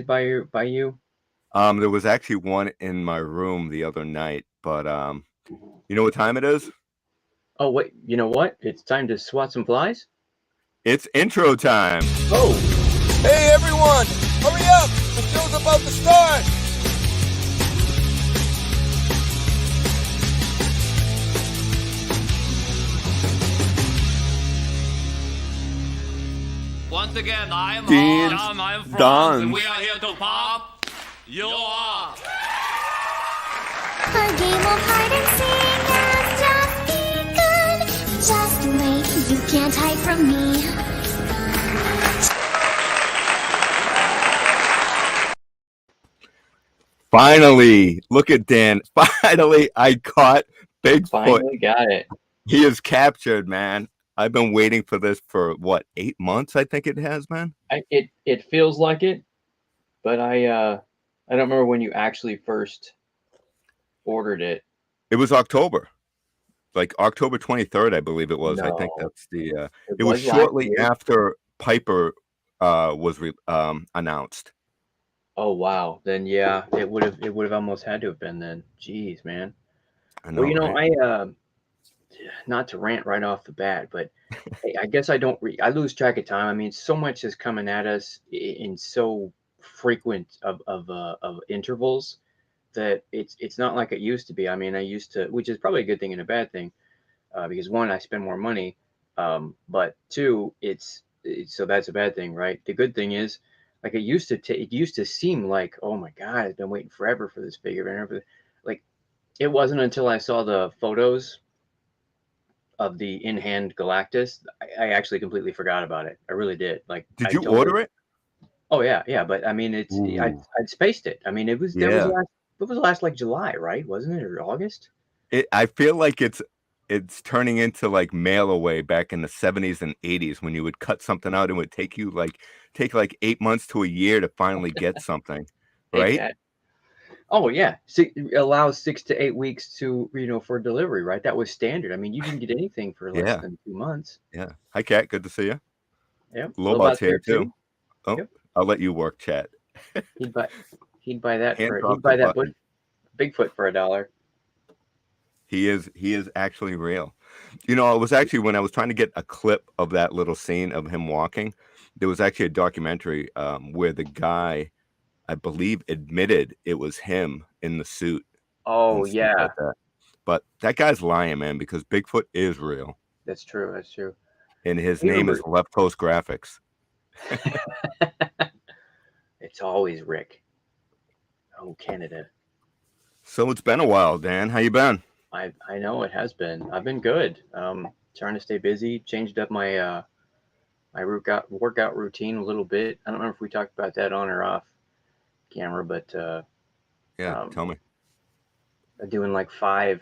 by you? There was actually one in my room the other night, but you know what time it is? Oh wait, you know what? It's time to swat some flies. It's intro time. Oh, Hey everyone, hurry up! The show's about to start! Once again, I am Dean Hans. I'm Franz, Dons. and we are here to pop you up. A game of hide and seek has just begun. Just wait, you can't hide from me. Finally, look at Dan. Finally, I caught Bigfoot. finally got it. He is captured, man. I've been waiting for this for what, 8 months? I think it has, man. It feels like it, but I don't remember when you actually first ordered it. It was October, like October 23rd, I believe it was. I think No, that's the. it It was was last shortly year. after Piper was announced. Oh wow, then yeah, it would have almost had to have been then. Jeez, man. I Well, know, right? not to rant right off the bat, but hey, I guess I lose track of time. I mean, so much is coming at us in so frequent of intervals that it's not like it used to be. I mean, I used to, which is probably a good thing and a bad thing, because one, I spend more money, but two, so that's a bad thing, right? The good thing is, like it used to seem like, oh my God, I've been waiting forever for this figure, and everything. Like it wasn't until I saw the photos of the in hand Galactus, I actually completely forgot about it. I really did. Like Did I you totally. order it? Oh yeah, yeah. But I mean, Ooh, I'd spaced it. I mean, yeah. it was last like July, right? Wasn't it, or August? I feel like it's turning into like mail away back in the 70s and 80s when you would cut something out and it would take like 8 months to a year to finally get something, right? Yeah. Oh yeah. It allows 6 to 8 weeks to for delivery, right? That was standard. I mean, you didn't get anything for less Yeah, than 2 months. yeah. Hi, Kat. Good to see you. Yep. Lobot's Lobot's here there too. too. Oh, Yep. I'll let you work, chat. He'd buy he'd buy that Hands for off he'd the buy that button. Bigfoot for $1. He is actually real. You know, it was actually when I was trying to get a clip of that little scene of him walking, there was actually a documentary where the guy, I believe, admitted it was him in the suit Oh and stuff yeah, like that. But that guy's lying, man, because Bigfoot is real, that's true. That's true. and his You name is remember? Left Coast Graphics. It's always Rick. Oh, Canada. So it's been a while, Dan. How you been? I know it has been. I've been good. Trying to stay busy. Changed up my workout routine a little bit. I don't know if we talked about that on or off camera, but Yeah, um, tell me. I'm doing like five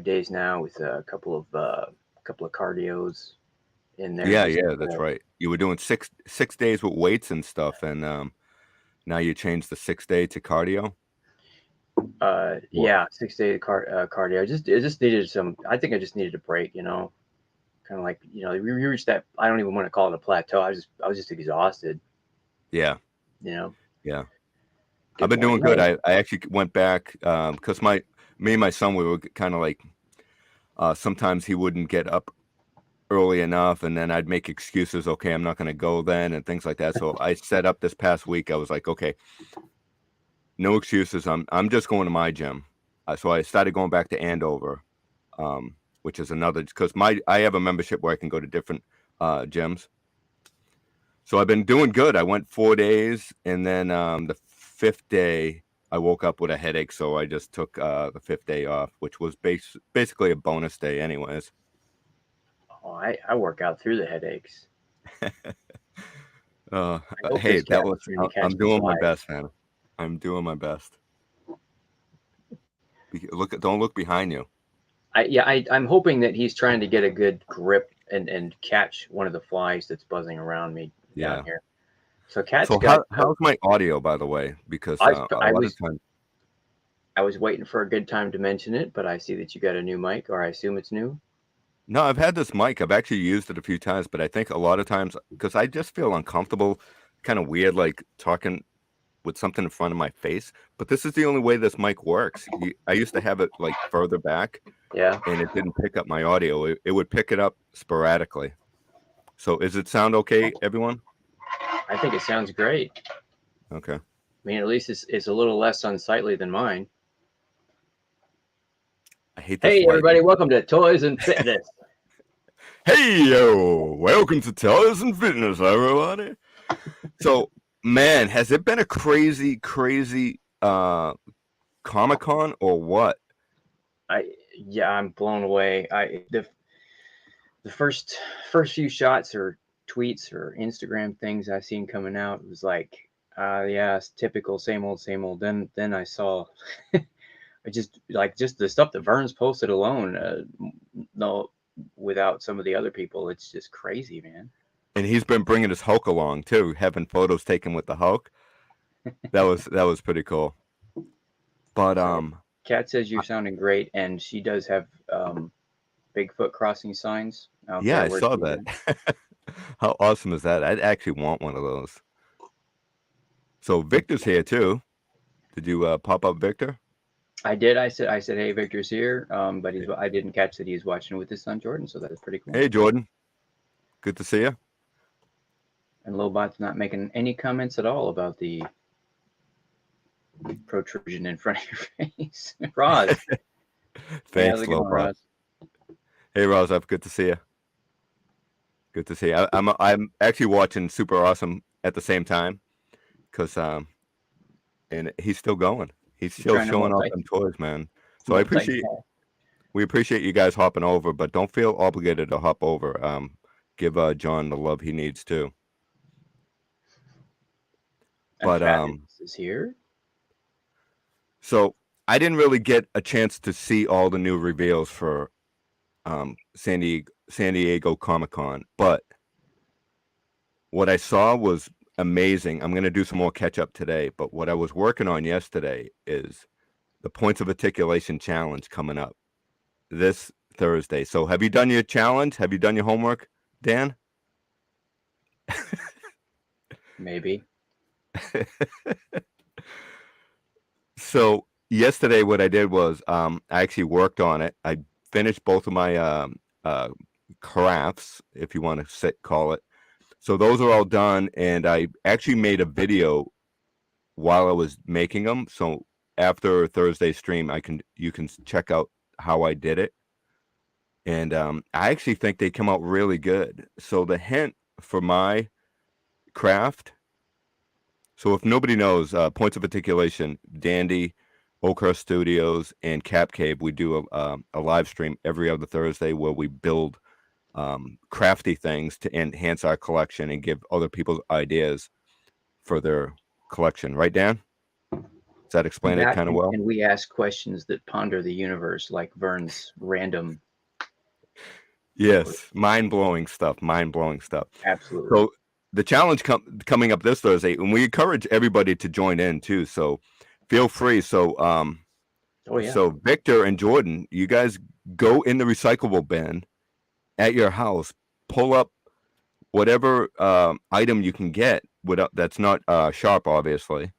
days now with a couple of cardios in there. Yeah, Just yeah, that's right. You were doing six days with weights and stuff, and now you changed the 6 day to cardio. What? yeah, 6 day cardio. I just needed some. I think I just needed a break. Kind of like we reached that. I don't even want to call it a plateau. I was just exhausted. Yeah, You know. yeah. I've Good been doing morning. good. Hey. I actually went back because me and my son, we were kind of like sometimes he wouldn't get up early enough, and then I'd make excuses. Okay, I'm not going to go then, and things like that. So I set up this past week. I was like, okay, no excuses. I'm just going to my gym. So I started going back to Andover, which is another because I have a membership where I can go to different gyms. So I've been doing good. I went 4 days, and then the fifth day I woke up with a headache, so I just took the fifth day off, which was basically a bonus day, anyways. Oh, I work out through the headaches. I hope Hey, this that cat was was trying to catch I'm some doing my flies. best, man. I'm doing my best. Don't look behind you. I'm hoping that he's trying to get a good grip and catch one of the flies that's buzzing around me down Yeah. here. So cat's So got. how's my audio, by the way? Because I was a I lot of was times, I was waiting for a good time to mention it, but I see that you got a new mic, or I assume it's new. no, I've had this mic. I've actually used it a few times, but I think a lot of times because I just feel uncomfortable, kind of weird, like talking. with something in front of my face, but this is the only way this mic works. I used to have it like further back, Yeah. and it didn't pick up my audio. It would pick it up sporadically. So, is it sound okay, everyone? I think it sounds great. Okay. I mean, at least it's a little less unsightly than mine. I hate this. Hey, light. everybody, welcome to Toys and Fitness. Hey, yo, welcome to Toys and Fitness, everybody. So, man, has it been a crazy Comic-Con or what? I'm blown away. The first few shots or tweets or Instagram things I seen coming out was like, yeah, it's typical, same old. Then I saw just the stuff that Vern's posted alone. No, without some of the other people, it's just crazy, man. And he's been bringing his Hulk along too, having photos taken with the Hulk. That was pretty cool. But Kat says you're sounding great, and she does have Bigfoot crossing signs out yeah, there. I saw that. How awesome is that? I'd actually want one of those. So Victor's here too. Did you pop up Victor? I did. I said, hey, Victor's here. But I didn't catch that he's watching with his son Jordan, so that's pretty cool. Hey, Jordan. Good to see you. And Lobot's not making any comments at all about the protrusion in front of your face. Roz. Thanks, Lobot. Roz. Hey, Roz, good to see you. Good to see you. I'm actually watching Super Awesome at the same time because and he's still going. He's still showing off them toys, man. So we appreciate you guys hopping over, but don't feel obligated to hop over. Give John the love he needs too. But is here. So I didn't really get a chance to see all the new reveals for San Diego Comic-Con, but what I saw was amazing. I'm going to do some more catch up today, but what I was working on yesterday is the Points of Articulation Challenge coming up this Thursday. So have you done your challenge? Have you done your homework, Dan? Maybe. So yesterday what I did was I actually worked on it. I finished both of my crafts, if you want to call it. So those are all done, and I actually made a video while I was making them. So after Thursday stream, you can check out how I did it. And I actually think they come out really good. So the hint for my craft, so if nobody knows, Points of Articulation, Dandy, Oakhurst Studios, and Cap Cave, we do a live stream every other Thursday where we build crafty things to enhance our collection and give other people ideas for their collection. Right, Dan? Does that explain it kind of well? And we ask questions that ponder the universe, like Vern's random. Yes, mind-blowing stuff. Absolutely. So the challenge coming up this Thursday, and we encourage everybody to join in too. So feel free. So so Victor and Jordan, you guys go in the recyclable bin at your house, pull up whatever item you can get that's not sharp, obviously,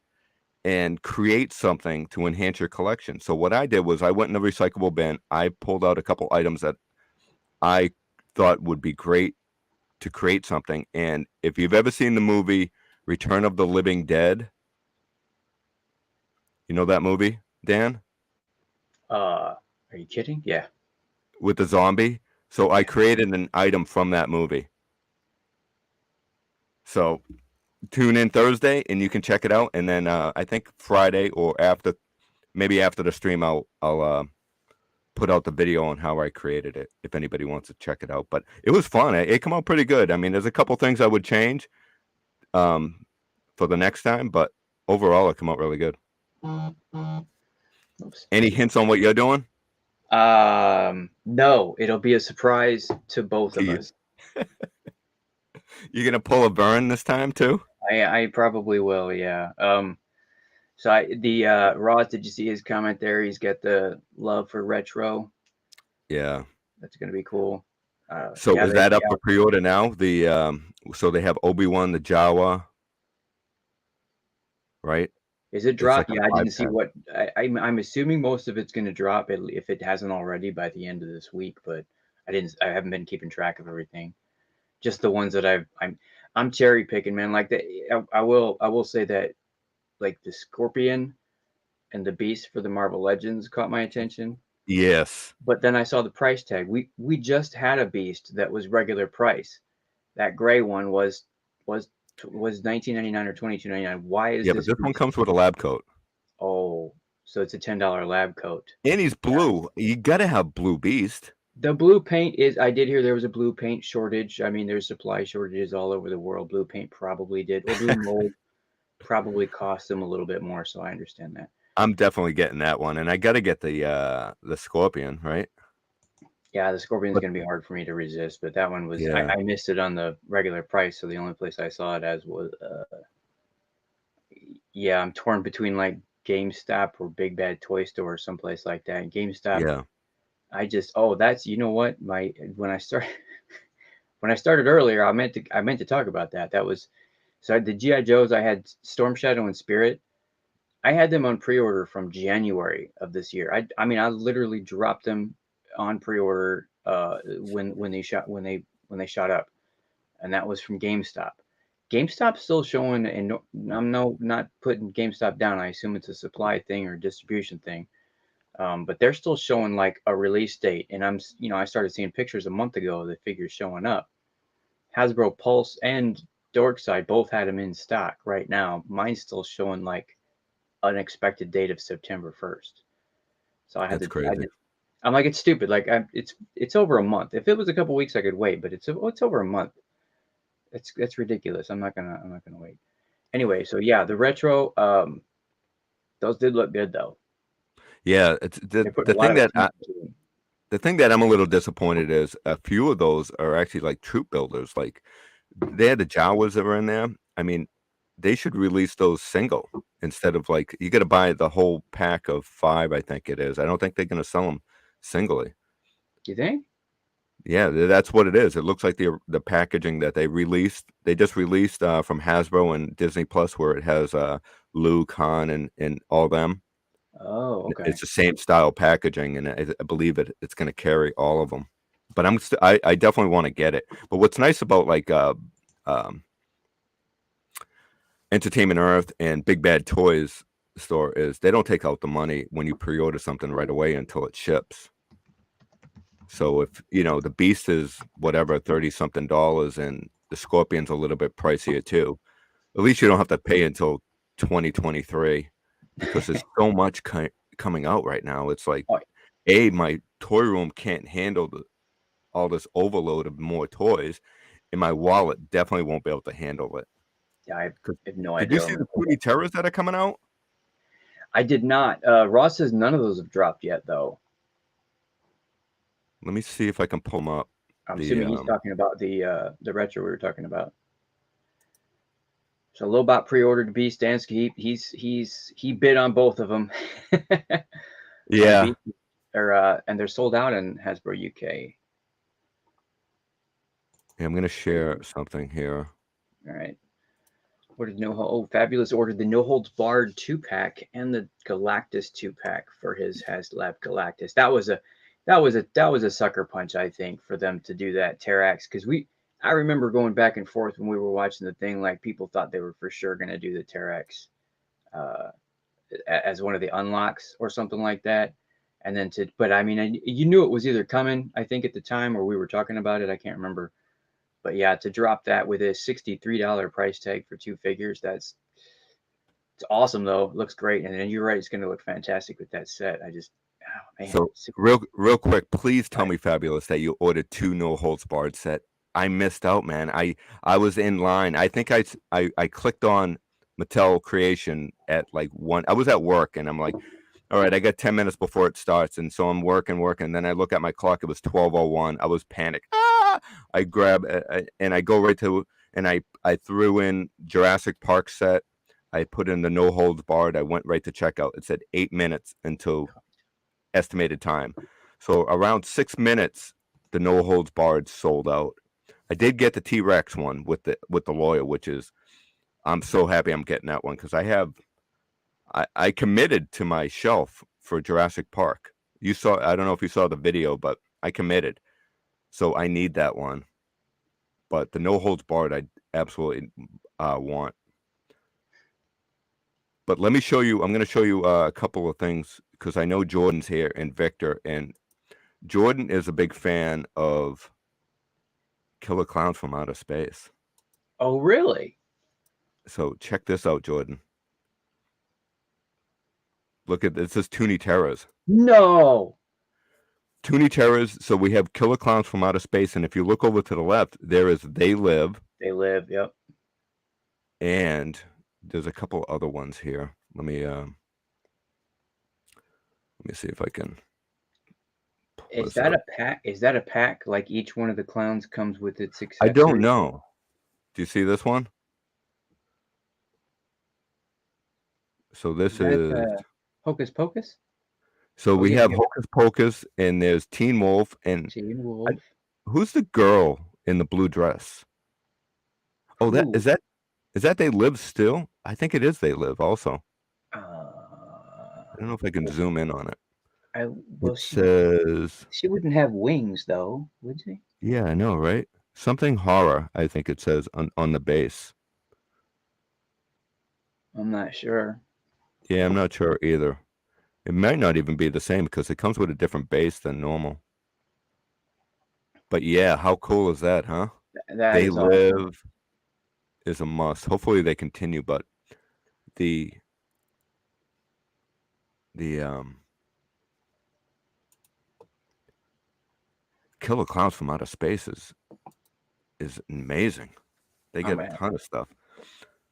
and create something to enhance your collection. So what I did was I went in the recyclable bin. I pulled out a couple items that I thought would be great to create something. And if you've ever seen the movie Return of the Living Dead, you know that movie, Dan? Are you kidding? Yeah. With the zombie. So I created an item from that movie. So tune in Thursday and you can check it out. And then I think Friday or maybe after the stream, I'll put out the video on how I created it if anybody wants to check it out. But it was fun. It came out pretty good. I mean, there's a couple things I would change for the next time, but overall it came out really good. Oops. Any hints on what you're doing? No, it'll be a surprise to both of us. You're gonna pull a Vern this time too? I probably will, yeah. So Ross, did you see his comment there? He's got the love for retro. Yeah. That's gonna be cool. So is that up for pre-order now? So they have Obi-Wan, the Jawa. right? Is it It's like drop? a Yeah, I didn't see 5-pack. what I'm assuming most of it's going to drop if it hasn't already by the end of this week, but I haven't been keeping track of everything. Just the ones that I'm cherry picking, man. Like I will say that like the Scorpion and the Beast for the Marvel Legends caught my attention. Yes. But then I saw the price tag. We just had a Beast that was regular price. That gray one was was 19.99 or 22.99. Why is Yeah, but this this one Beast? comes with a lab coat. Oh, so it's a $10 lab coat. And he's blue. You gotta have blue Beast. The blue paint is, I did hear there was a blue paint shortage. I mean, there's supply shortages all over the world. Blue paint probably did, or blue mold probably cost them a little bit more. So I understand that. I'm definitely getting that one, and I gotta get the Scorpion, right? Yeah, the Scorpion's But going to be hard for me to resist, but that one was, yeah, I missed it on the regular price. So the only place I saw it as was, yeah, I'm torn between like GameStop or Big Bad Toy Store or someplace like that. And GameStop, yeah, that's, you know what, when I started, when I started earlier, I meant to talk about that. That was, so the GI Joes, I had Storm Shadow and Spirit. I had them on pre-order from January of this year. I mean, I literally dropped them on pre-order when they shot up, and that was from GameStop. GameStop's still showing, and I'm not putting GameStop down. I assume it's a supply thing or distribution thing, but they're still showing like a release date. And I started seeing pictures a month ago of the figures showing up. Hasbro Pulse and Dorkside both had them in stock right now. Mine's still showing like unexpected date of September 1st. So I had that's to. crazy. I'm like, it's stupid. Like it's over a month. If it was a couple weeks, I could wait, but it's over a month. It's ridiculous. I'm not gonna wait. Anyway, so yeah, the retro. Those did look good though. Yeah, it's They put a lot of attention to them. the thing that I'm a little disappointed is a few of those are actually like troop builders. Like they had the Jawas that were in there. I mean, they should release those single instead of like you got to buy the whole pack of 5. I think it is. I don't think they're going to sell them singly. You think? Yeah, that's what it is. It looks like the packaging that they released. They just released from Hasbro and Disney Plus, where it has Luke, Han, and all them. Oh, okay. It's the same style packaging, and I believe it's going to carry all of them. But I definitely want to get it. But what's nice about like Entertainment Earth and Big Bad Toys store is they don't take out the money when you pre-order something right away until it ships. So if the Beast is whatever $30-something and the Scorpion's a little bit pricier too, at least you don't have to pay until 2023 because there's so much coming out right now. It's like, my toy room can't handle all this overload of more toys, and my wallet definitely won't be able to handle it. Yeah, I have no Did idea. you see the Pootie Terrors that are coming out? I did not. Ross says none of those have dropped yet, though. Let me see if I can pull them up. I'm assuming he's talking about the retro we were talking about. So Lobot pre-ordered Beast Dansky. He bid on both of them. Yeah. And they're sold out in Hasbro UK. Yeah, I'm gonna share something here. All right. Fabulous ordered the No Holds Barred 2-pack and the Galactus 2-pack for his HasLab Galactus. That was a sucker punch, I think, for them to do that Terrax, because I remember going back and forth when we were watching the thing, like people thought they were for sure going to do the Terrax as one of the unlocks or something like that. And then but I mean, you knew it was either coming, I think at the time, or we were talking about it. I can't remember. But yeah, to drop that with a $63 price tag for 2 figures, it's awesome though. It looks great. And then you're right, it's going to look fantastic with that set. Man. So real quick, please tell me, Fabulous, that you ordered 2 No Holds Barred set. I missed out, man. I was in line. I think I clicked on Mattel Creation at like 1. I was at work and I'm like, all right, I got 10 minutes before it starts. And so I'm working. And then I look at my clock. It was 12:01. I was panicked. I grab and I go right to, and I threw in Jurassic Park set. I put in the No Holds Barred. I went right to checkout. It said 8 minutes until estimated time. So around 6 minutes, the No Holds Barred sold out. I did get the T-Rex one with the lawyer, which is, I'm so happy I'm getting that one because I have I committed to my shelf for Jurassic Park. You saw, I don't know if you saw the video, but I committed. So I need that one. But the no holds barred, I absolutely want. But let me show you, I'm going to show you a couple of things because I know Jordan's here and Victor. And Jordan is a big fan of Killer Clowns from Outer Space. Oh, really? So check this out, Jordan. Look at this. This is Toonie Terrors. No. Toonie Terrors. So we have Killer Clowns from Outer Space. And if you look over to the left, there is They Live. They Live, yep. And there's a couple other ones here. Let me see if I can. Is that a pack? Is that a pack? Like each one of the clowns comes with its accessories? I don't know. Do you see this one? So this is Hocus Pocus. So we have Hocus Pocus, and there's Teen Wolf, and Teen Wolf. Who's the girl in the blue dress? Oh, that is that They Live still? I think it is They Live also. I don't know if I can zoom in on it. Well, it says she wouldn't have wings though, would she? Yeah, I know, right? Something horror, I think it says on the base. I'm not sure. Yeah, I'm not sure either. It might not even be the same because it comes with a different base than normal. But yeah, how cool is that, huh? They Live awesome. Is a must. Hopefully they continue, but the Killer Clowns from Outer Space is amazing. They get a ton of stuff.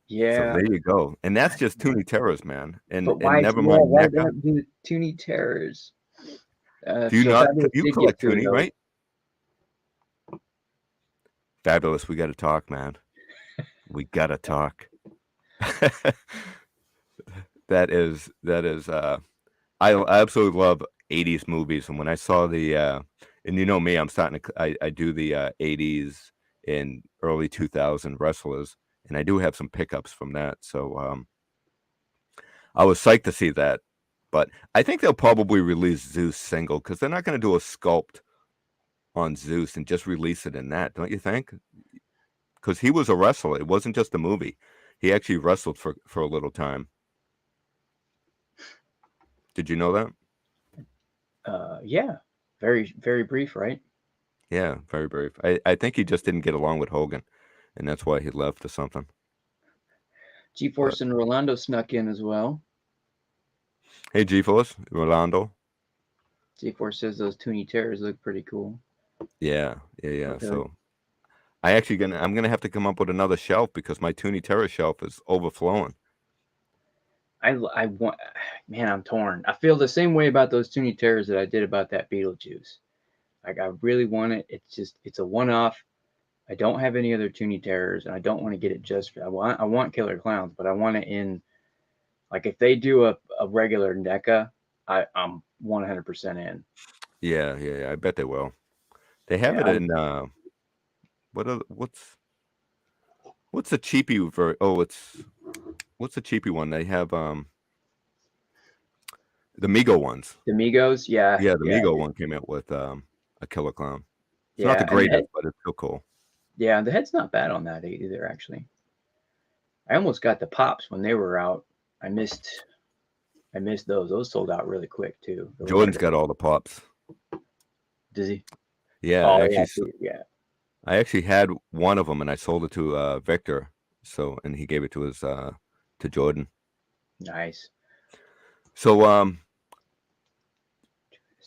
Yeah. So there you go. And that's just Toonie Terrors, man. And never mind. Why NECA. don't do Toonie Terrors? Do you not? You collect Toonie, right? Fabulous. We got to talk, man. We got to talk. that is. I absolutely love 80s movies, and when I saw the, and you know me, I'm starting to. I do the 80s and early 2000 wrestlers, and I do have some pickups from that. So I was psyched to see that, but I think they'll probably release Zeus single because they're not going to do a sculpt on Zeus and just release it in that, don't you think? Because he was a wrestler. It wasn't just a movie. He actually wrestled for a little time. Did you know that? Yeah. Very, very brief, right? Yeah, very brief. I think he just didn't get along with Hogan, and that's why he left or something. G-Force and Rolando snuck in as well. Hey, G-Force, Rolando. G-Force says those Toonie Terrors look pretty cool. Yeah. Okay. So I'm gonna have to come up with another shelf because my Toonie Terror shelf is overflowing. I want, man, I'm torn. I feel the same way about those Toonie Terrors that I did about that Beetlejuice. Like I really want it. It's a one-off. I don't have any other Toonie Terrors, and I don't want to get it just for. I want Killer Clowns, but I want it in. Like if they do a regular NECA, I'm 100% in. Yeah. I bet they will. They have it in. What's the cheapy what's the cheapy one? They have the Mego ones. The Migos, yeah. Yeah, the Mego one came out with a Killer Clown. It's not the greatest, but it's still cool. Yeah, the head's not bad on that either, actually. I almost got the Pops when they were out. I missed those. Those sold out really quick too. Jordan's got all the Pops. Does he? Yeah, I actually had one of them, and I sold it to Victor. So, and he gave it to his to Jordan. Nice. So,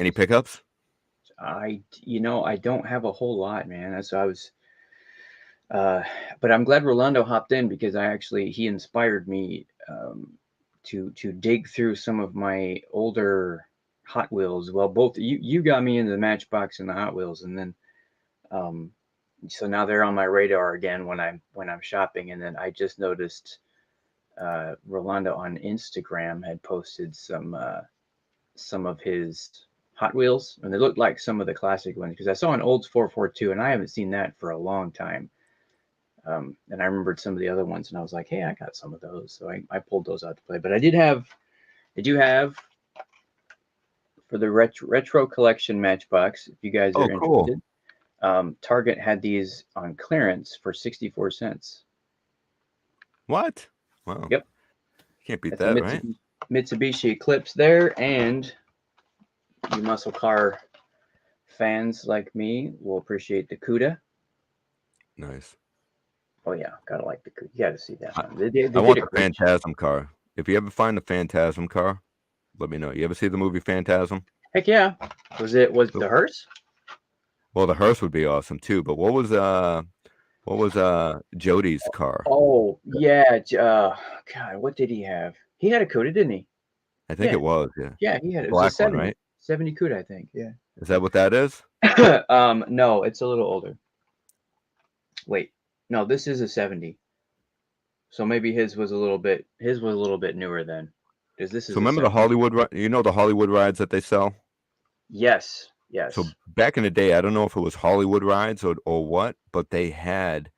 any pickups? I don't have a whole lot, man. So I was, but I'm glad Rolando hopped in because he inspired me to dig through some of my older Hot Wheels. Well, both you got me into the Matchbox and the Hot Wheels, and then so now they're on my radar again when I'm shopping. And then I just noticed Rolando on Instagram had posted some of his Hot Wheels, and they looked like some of the classic ones because I saw an Olds 442, and I haven't seen that for a long time. And I remembered some of the other ones, and I was like, hey, I got some of those, so I pulled those out to play. But I did have Did you have for the retro collection Matchbox? If you guys Oh, are cool. interested, Target had these on clearance for 64 cents. What? Wow. Yep. Can't beat That's a that, right? Mitsubishi Eclipse there, and you muscle car fans like me will appreciate the Cuda. Nice. Oh yeah, gotta like the Cuda. You gotta see that I, one. They I did want a the great job. Phantasm car. If you ever find the Phantasm car, let me know. You ever see the movie Phantasm? Heck yeah. Was it the hearse? Well, the hearse would be awesome too. But what was Jody's car? Oh yeah. God, what did he have? He had a Cuda, didn't he? I think Yeah. it was, yeah. Yeah, he had The it. It was a black one, 70. right? 70 Cuda, I think. Yeah. Is that what that is? No, it's a little older. Wait, no, this is a 70. So maybe his was a little bit newer then. Because this So is a remember the 70. Hollywood, the Hollywood rides that they sell? Yes. So back in the day, I don't know if it was Hollywood rides or what, but they had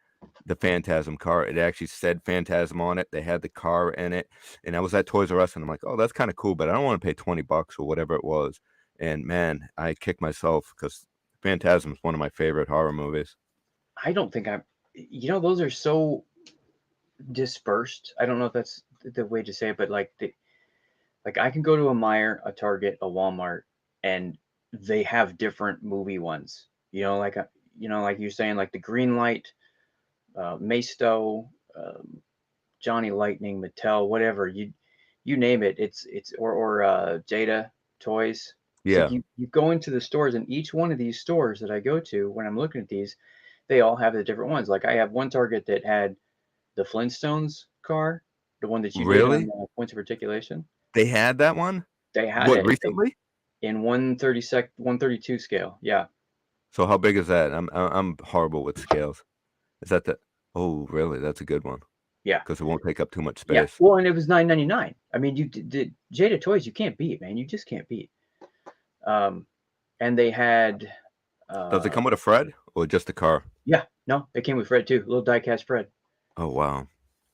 the Phantasm car. It actually said Phantasm on it. They had the car in it, and I was at Toys R Us, and I'm like, oh, that's kind of cool, but I don't want to pay $20 or whatever it was. And man, I kicked myself because Phantasm is one of my favorite horror movies. I don't think those are so dispersed. I don't know if that's the way to say it, but like I can go to a Meijer, a Target, a Walmart, and they have different movie ones. Like like you're saying, like the Green Light, Maisto, Johnny Lightning, Mattel, whatever you name it. It's or Jada Toys. It's like Yeah, you go into the stores, and each one of these stores that I go to when I'm looking at these, they all have the different ones. Like I have one Target that had the Flintstones car, the one that you did on really? Points of Articulation. They had that one? They had What, it recently? in 132 scale. Yeah. So how big is that? I'm horrible with scales. Is that the? Oh, really? That's a good one Yeah. because it won't take up too much Yeah. space. Well, and it was $9.99. I mean, you did Jada Toys. You can't beat, man. You just can't beat. And they had. Does it come with a Fred or just a car? Yeah. No, it came with Fred too. Little die-cast Fred. Oh wow.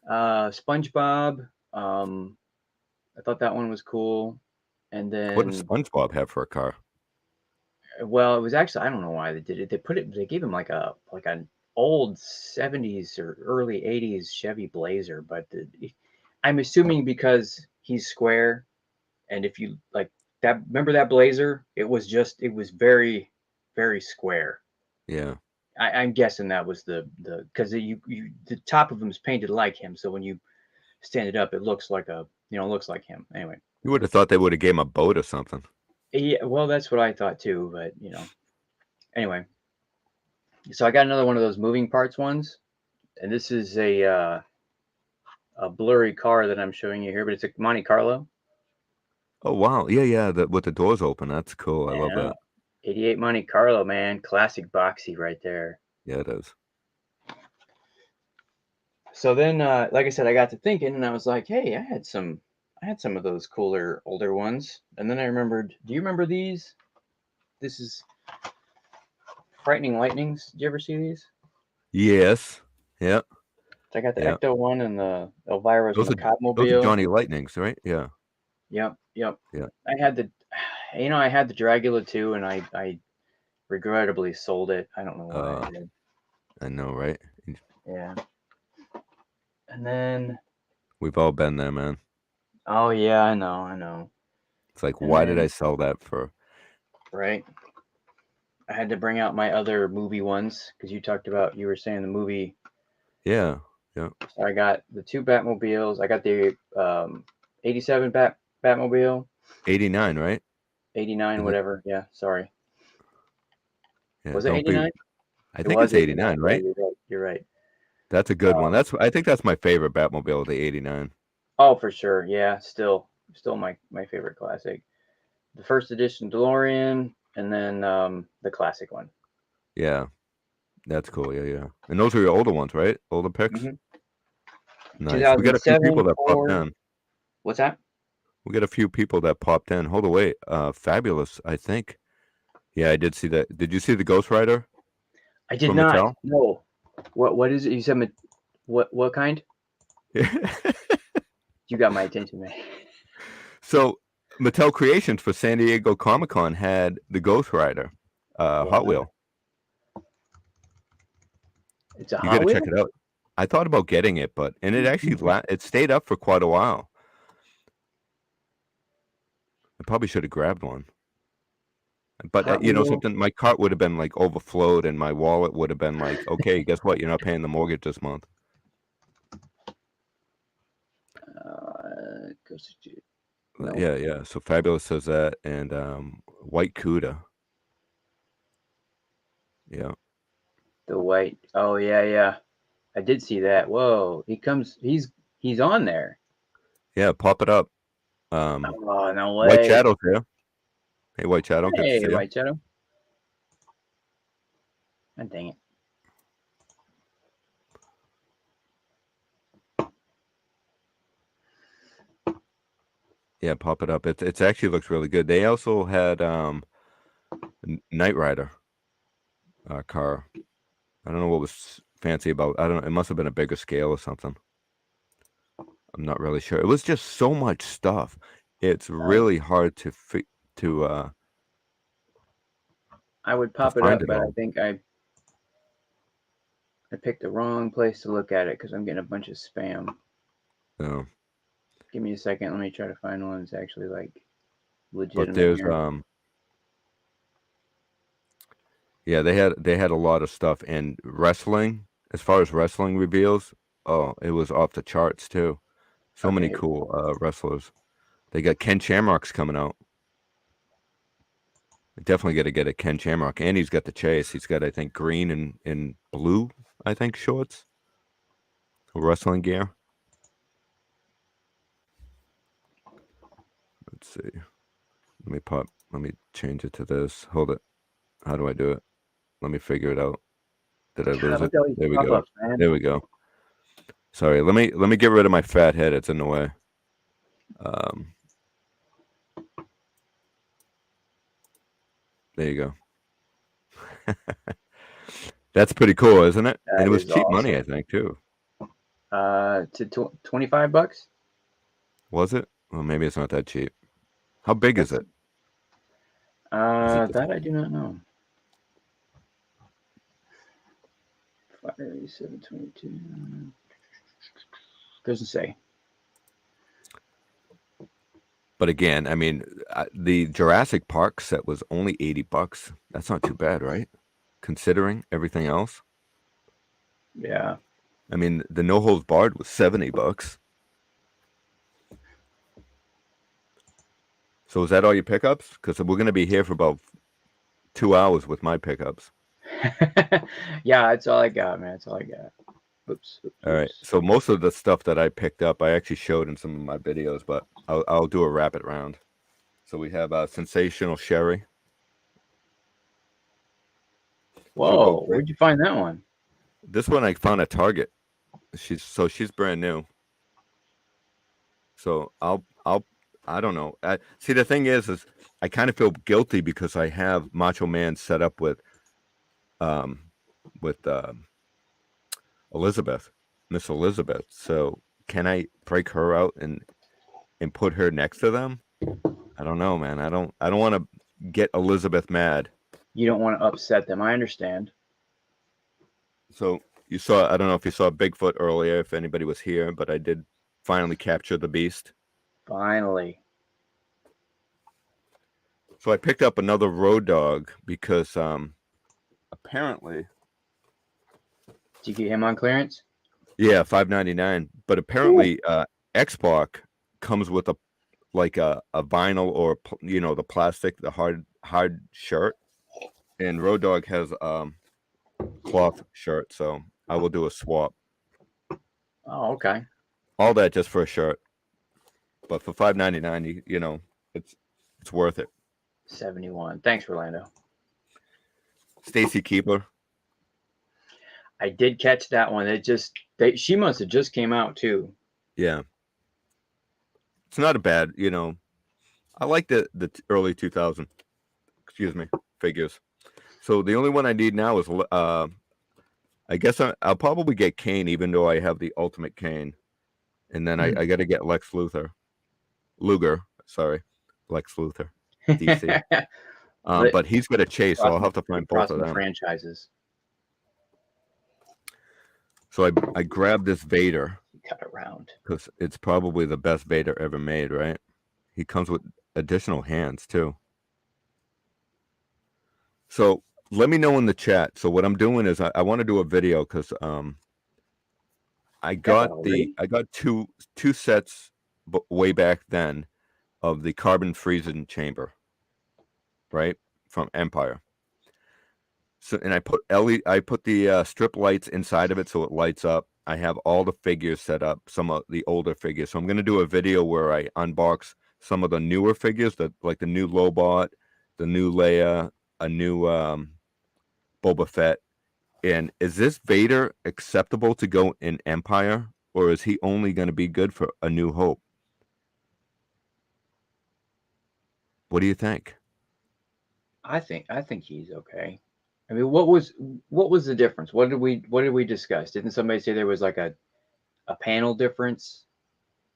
SpongeBob. I thought that one was cool. And What does then, SpongeBob have for a car? well, it was actually, I don't know why they did it. They gave him like an old 70s or early 80s Chevy Blazer, but I'm assuming because he's square, and if you like that, remember that Blazer? It was very, very square. Yeah. I'm guessing that was the because the top of him is painted like him, so when you stand it up, it looks like looks like him. Anyway. You would have thought they would have gave him a boat or something. Yeah, well, that's what I thought too, but anyway. So I got another one of those moving parts ones, and this is a blurry car that I'm showing you here, but it's a Monte Carlo. Oh wow. Yeah. With the doors open. That's cool. I love that. 88 Monte Carlo, man. Classic boxy right there. Yeah, it is. So then, like I said, I got to thinking, and I was like, hey, I had some of those cooler older ones. And then I remembered, do you remember these? This is Frightening Lightnings. Did you ever see these? Yes. Yep. So I got the Ecto one and the Elvira's Macabmobile. Those are Johnny Lightnings, right? Yeah. Yep. Yeah. I had the Dragula too, and I regrettably sold it. I don't know why I did. I know, right? Yeah. And then We've all been there, man. oh yeah, I know. It's like, why did I sell that for? Right. I had to bring out my other movie ones because you were saying the movie. Yeah. So I got the two Batmobiles. I got the 87 Batmobile. 89, right? 89, whatever. Yeah, sorry. Yeah, Was it 89? I think it's 89, right? Yeah, you're right. That's a good one. I think that's my favorite Batmobile, the 89. Oh, for sure. Yeah, still my favorite classic. The first edition DeLorean, and then the classic one. Yeah, that's cool. Yeah. And those are your older ones, right? Older picks. Mm-hmm. Nice. We got a few people that popped in. What's that? We got a few people that popped in. Hold on, wait. Fabulous, I think. Yeah, I did see that. Did you see the Ghost Rider? I did not. Mattel? No. What is it? You said what kind? You got my attention, man. So Mattel Creations for San Diego Comic-Con had the Ghost Rider Hot Wheel. It's a You Hot got to Wheel? check it out. I thought about getting it, but it actually it stayed up for quite a while. I probably should have grabbed one. But Hot you know Wheel? something, my cart would have been like overflowed, and my wallet would have been like, okay, guess what? You're not paying the mortgage this month. No. Yeah. So Fabulous says that, and White Cuda. Yeah. The white. Oh yeah. I did see that. Whoa, he's on there. Yeah, pop it up. Oh no White way. Shadow's here. Hey, White Shadow, good to Hey, see you. White Shadow. Oh, dang it. Yeah, pop it up. It's actually looks really good. They also had Knight Rider car. I don't know what was fancy about. I don't know. It must have been a bigger scale or something. I'm not really sure. It was just so much stuff. It's really hard to I would pop it find up, it but I all. think I picked the wrong place to look at it because I'm getting a bunch of spam. Yeah. Give me a second. Let me try to find one that's actually like But legitimate there's here. yeah, they had a lot of stuff, and wrestling, as far as wrestling reveals, oh, it was off the charts too. So many Okay. cool wrestlers. They got Ken Shamrock's coming out. Definitely got to get a Ken Shamrock, and he's got the chase. He's got, I think, green and blue, I think, shorts, wrestling gear. Let's see. Let me change it to this. Hold it. How do I do it? Let me figure it out. Did I lose it? There we go. Pop-ups, man. There we go. Sorry. Let me get rid of my fat head. It's in the way. There you go. That's pretty cool, isn't it? That And it was is cheap money, I awesome. think, too. To $25. Was it? Well, maybe it's not that cheap. How big is it? That I do not know. 722. Doesn't say. But again, I mean, the Jurassic Park set was only $80. That's not too bad, right? Considering everything else. Yeah. I mean, the No Holds Barred was $70. So is that all your pickups? Because we're going to be here for about 2 hours with my pickups. Yeah, that's all I got, man. That's all I got. Oops. All right. So most of the stuff that I picked up, I actually showed in some of my videos, but I'll do a rapid round. So we have Sensational Sherry. Whoa, where'd you find that one? This one I found at Target. She's brand new. So I don't know. See, the thing is I kind of feel guilty because I have Macho Man set up with Elizabeth, Miss Elizabeth. So can I break her out and put her next to them? I don't know, man. I don't want to get Elizabeth mad. You don't want to upset them. I understand. So you saw, I don't know if you saw Bigfoot earlier, if anybody was here, but I did finally capture the beast. Finally. So I picked up another road dog because apparently. Did you get him on clearance? Yeah, $5.99. But apparently X-Pac comes with a vinyl or the plastic, the hard shirt, and Road Dog has cloth shirt. So I will do a swap. Oh, okay. All that just for a shirt, but for $5.99, you know, it's worth it. 71. Thanks, Orlando. Stacy Keebler. I did catch that one. She must have just came out too. Yeah. It's not a bad, you know. I like the early 2000, figures. So the only one I need now is I guess I'll probably get Kane, even though I have the Ultimate Kane, and then I got to get Lex Luger. Sorry, Lex Luthor, DC. But But he's got a chase, so I'll have to find both across of the them. franchises. So I grabbed this Vader Cut around. because it's probably the best Vader ever made, right? He comes with additional hands too. So let me know in the chat. So what I'm doing is I want to do a video because I got two sets way back then of the carbon freezing chamber, right, from Empire. So and I put the strip lights inside of it so it lights up. I have all the figures set up, some of the older figures. So I'm going to do a video where I unbox some of the newer figures, like the new Lobot, the new Leia, a new Boba Fett. And is this Vader acceptable to go in Empire, or is he only going to be good for A New Hope? What do you think? I think he's okay. I mean, what was the difference? What did we discuss? Didn't somebody say there was like a panel difference?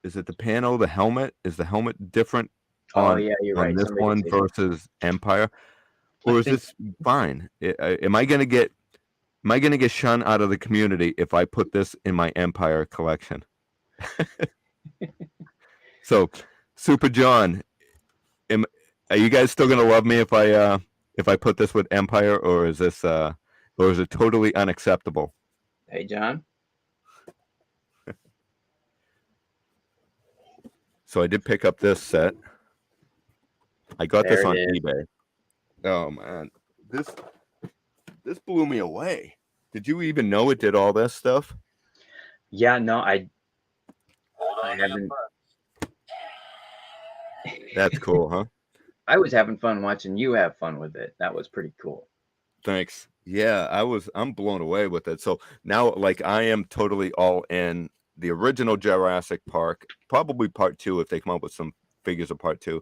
Is it the panel, the helmet? Is the helmet different Oh yeah, you're right. this Somebody one did say that. versus Empire? Or is this fine? Am I gonna get shun out of the community if I put this in my Empire collection? So, Super John, are you guys still gonna love me if I put this with Empire, or is this or is it totally unacceptable? Hey, John. So I did pick up this set. I got this on eBay. Oh man, this blew me away. Did you even know it did all this stuff? Yeah, no, I haven't. That's cool, huh? I was having fun watching you have fun with it. That was pretty cool. Thanks. Yeah, I'm blown away with it. So now, like, I am totally all in the original Jurassic Park, probably part 2 if they come up with some figures of part 2.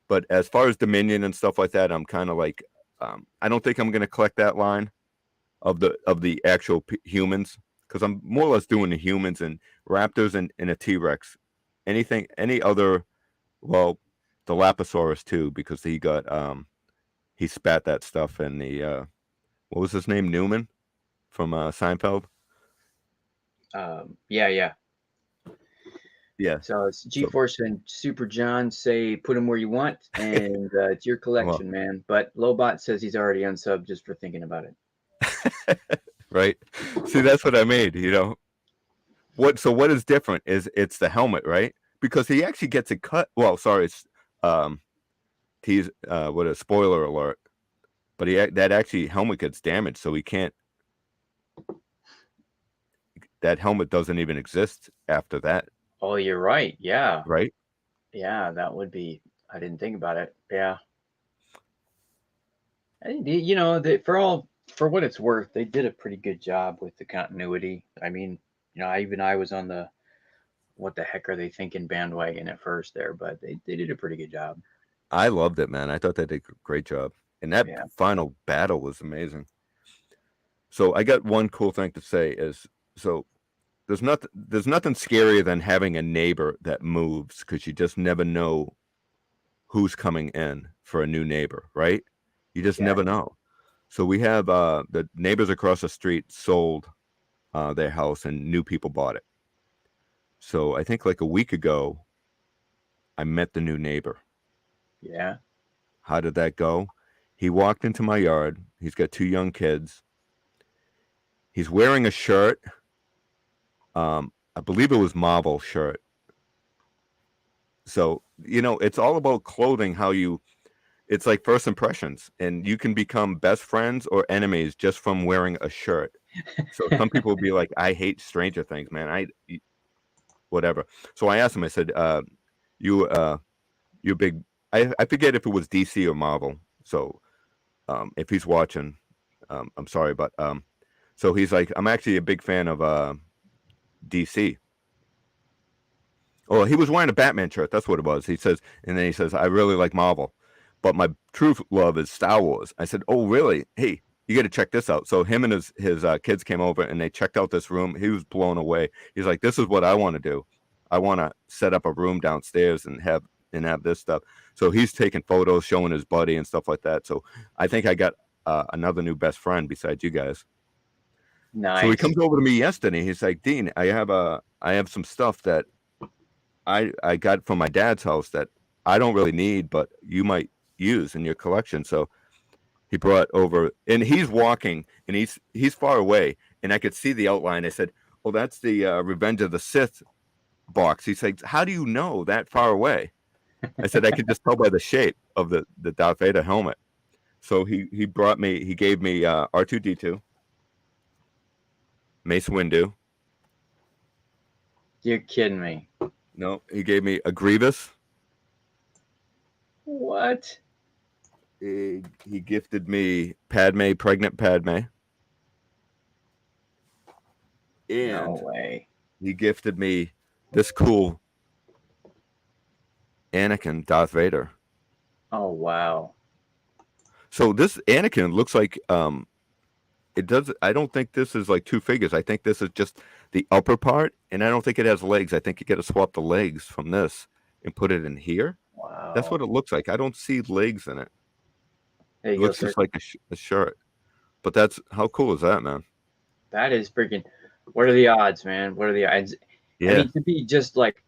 But as far as Dominion and stuff like that, I'm kind of like, I don't think I'm going to collect that line of the actual humans, because I'm more or less doing the humans and raptors and a T-Rex. Any other, well, the Laposaurus too, because he got he spat that stuff in the what was his name, Newman from Seinfeld. Yeah. So it's G-Force and Super John say put him where you want, and it's your collection, man. But Lobot says he's already unsubbed just for thinking about it. Right. See, that's what I made. You know what? So what is different is it's the helmet, right? Because he actually gets it cut. Well, sorry, it's what a spoiler alert. But that actually helmet gets damaged, so he can't. That helmet doesn't even exist after that. Oh, you're right. Yeah. Right. Yeah, that would be. I didn't think about it. Yeah. You know, for what it's worth, they did a pretty good job with the continuity. I mean, you know, I was on the what the heck are they thinking bandwagon at first there, but they did a pretty good job. I loved it, man. I thought they did a great job. And that final battle was amazing. So I got one cool thing to say is, so there's nothing scarier than having a neighbor that moves, because you just never know who's coming in for a new neighbor, right? You just never know. So we have the neighbors across the street sold their house and new people bought it. So I think like a week ago, I met the new neighbor. Yeah. How did that go? He walked into my yard. He's got 2 young kids. He's wearing a shirt. I believe it was Marvel shirt. So, you know, it's all about clothing, it's like first impressions, and you can become best friends or enemies just from wearing a shirt. So some people will be like, I hate Stranger Things, man. Whatever. So I asked him, I said, you big, I forget if it was DC or Marvel. So if he's watching, I'm sorry, but so he's like, I'm actually a big fan of DC. Oh, he was wearing a Batman shirt. That's what it was. He says, and then he says, I really like Marvel, but my true love is Star Wars. I said, oh, really? Hey, you got to check this out. So him and his kids came over and they checked out this room. He was blown away. He's like, this is what I want to do. I want to set up a room downstairs and have and have this stuff. So he's taking photos, showing his buddy and stuff like that. So I think I got another new best friend besides you guys. Nice. So he comes over to me yesterday. He's like, Dean, I have some stuff that I got from my dad's house that I don't really need, but you might use in your collection. So he brought over, and he's walking, and he's far away, and I could see the outline. I said, "Well, that's the Revenge of the Sith box." He's like, "How do you know that far away?" I said, "I could just tell by the shape of the Darth Vader helmet." So he gave me R2-D2, Mace Windu. You're kidding me. No, he gave me a Grievous. What? He gifted me pregnant Padme. And No way. he gifted me this cool Anakin Darth Vader. Oh, wow. So this Anakin looks like it does. I don't think this is like two figures. I think this is just the upper part, and I don't think it has legs. I think you got to swap the legs from this and put it in here. Wow. That's what it looks like. I don't see legs in it. There It you go, looks sir. just like a shirt. But that's how cool is that, man? That is freaking. What are the odds, man? What are the odds? Yeah. I mean, to be just like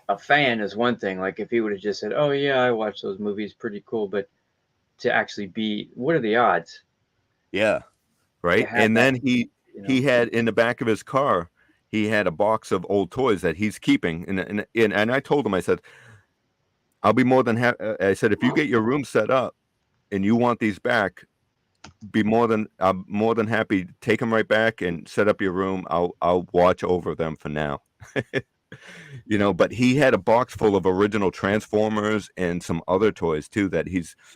a fan is one thing. Like if he would have just said, "Oh yeah, I watched those movies, pretty cool," but to actually be, what are the odds? Yeah. Right. have And that, then he had in the back of his car, he had a box of old toys that he's keeping. And I told him, I said, I'll be more than happy. I said, if you get your room set up and you want these back, I'm more than happy. Take them right back and set up your room. I'll watch over them for now. But he had a box full of original Transformers and some other toys too that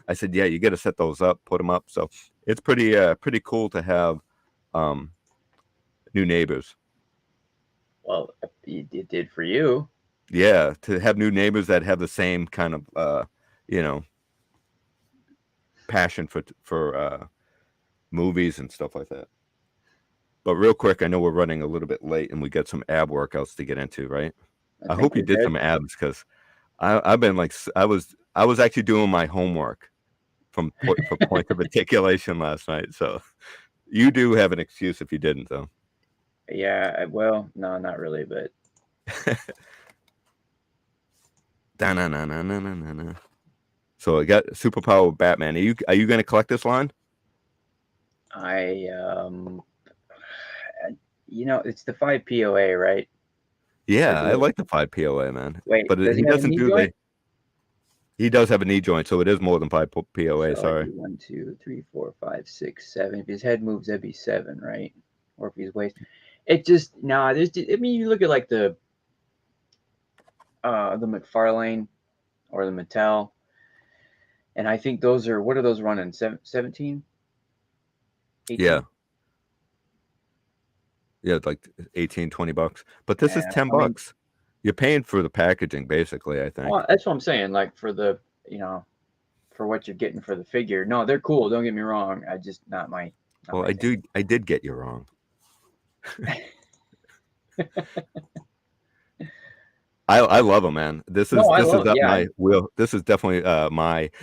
I said, yeah, you got to set those up, put them up. So it's pretty cool to have new neighbors. Well, it did for you. Yeah, to have new neighbors that have the same kind of passion for movies and stuff like that. But real quick, I know we're running a little bit late and we got some ab workouts to get into, right? I hope you did some abs, because I've been like, I was actually doing my homework for points of articulation last night. So you do have an excuse if you didn't, though. Yeah, well, no, not really, but So I got superpower Batman. Are you going to collect this line? it's the 5 POA, right? Yeah, I like the 5 POA, man. Wait, but does he he have a doesn't knee do joint? He does have a knee joint, so it is more than 5 POA. So Sorry. 1, 2, 3, 4, 5, 6, 7. If his head moves, that'd be 7, right? Or if his waist. It just you look at like the McFarlane or the Mattel, and I think those are, what are those running? 17? 18? Yeah. Yeah, it's like $18-20. But this is $10. You're paying for the packaging, basically, I think. Well, that's what I'm saying. Like for the, for what you're getting for the figure. No, they're cool. Don't get me wrong. I just not my thing. I did get you wrong. I love them, man. This is my wheel. This is definitely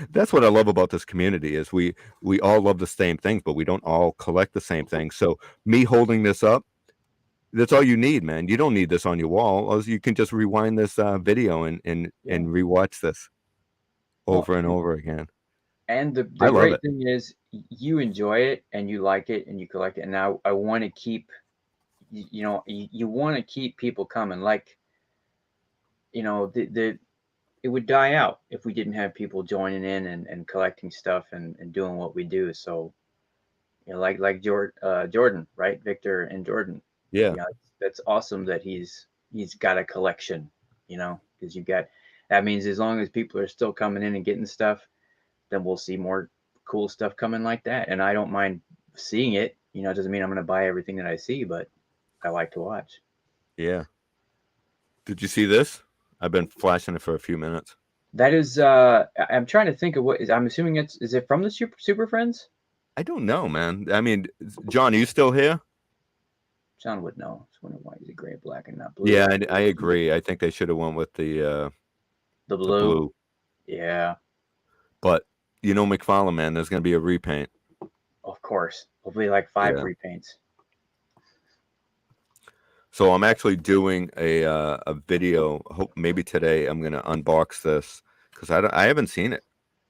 that's what I love about this community is we all love the same things, but we don't all collect the same things. So me holding this up, that's all you need, man. You don't need this on your wall. Or you can just rewind this video and rewatch this over and over again. And the great thing is you enjoy it and you like it and you collect it. And I want to keep, you want to keep people coming. Like, it would die out if we didn't have people joining in and collecting stuff and doing what we do. So, like Jordan, right? Victor and Jordan. Yeah. That's awesome that he's got a collection, because that means as long as people are still coming in and getting stuff, then we'll see more cool stuff coming like that. And I don't mind seeing it. It doesn't mean I'm going to buy everything that I see, but I like to watch. Yeah. Did you see this? I've been flashing it for a few minutes. That is, I'm trying to think of I'm assuming is it from the Super Friends? I don't know, man. I mean, John, are you still here? John would know. I was wondering why he's a gray, black, and not blue. Yeah, I agree. I think they should have went with the The The blue. blue. Yeah, But you know, McFarlane, man, there's going to be a repaint. of course. Hopefully like 5 Yeah. repaints. So I'm actually doing a video. Hope maybe today I'm going to unbox this because I haven't seen it.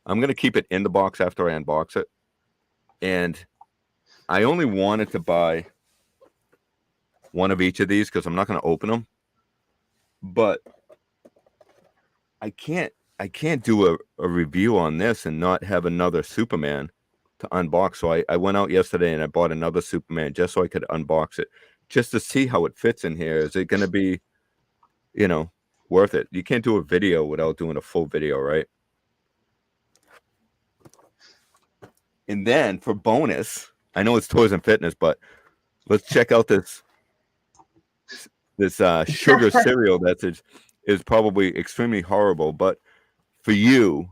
I'm going to keep it in the box after I unbox it. And I only wanted to buy one of each of these because I'm not going to open them. But I can't do a review on this and not have another Superman to unbox. So I went out yesterday and I bought another Superman just so I could unbox it, just to see how it fits in here. Is it going to be, worth it? You can't do a video without doing a full video, right? And then for bonus, I know it's toys and fitness, but let's check out this sugar cereal that is probably extremely horrible, but for you